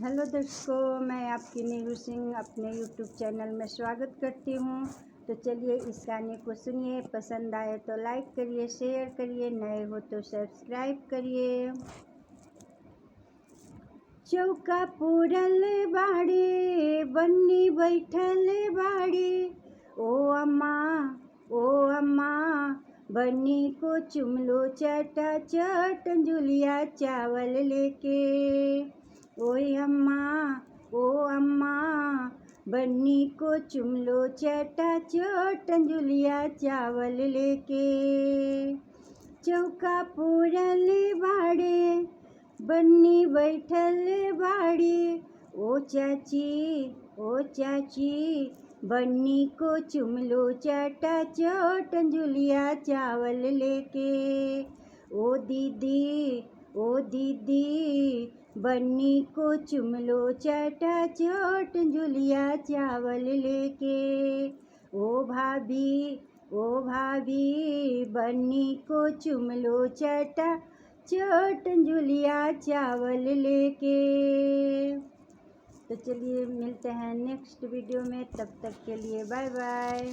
Hello दर्शकों, मैं आपकी नीरू सिंह अपने यूट्यूब चैनल में स्वागत करती हूँ। तो चलिए इस गाने को सुनिए। पसंद आए तो लाइक करिए, शेयर करिए, नए हो तो सब्सक्राइब करिए। चौका पूरल बाड़ी बन्नी बैठल बाड़ी, ओ अम्मा बन्नी को चुमलो चटा चट जुलिया चावल लेके। ओ अम्मा बन्नी को चुमलो चटा चट जुलिया चावल लेके। चौका पूरल बाड़े बन्नी बैठल बाड़ी, ओ चाची बन्नी को चुमलो चटा चट जुलिया चावल लेके। ओ दीदी बन्नी को चुमलो चटा चट जुलिया चावल लेके। ओ भाभी बन्नी को चुमलो चटा चट जुलिया चावल लेके। तो चलिए मिलते हैं नेक्स्ट वीडियो में, तब तक के लिए बाय बाय।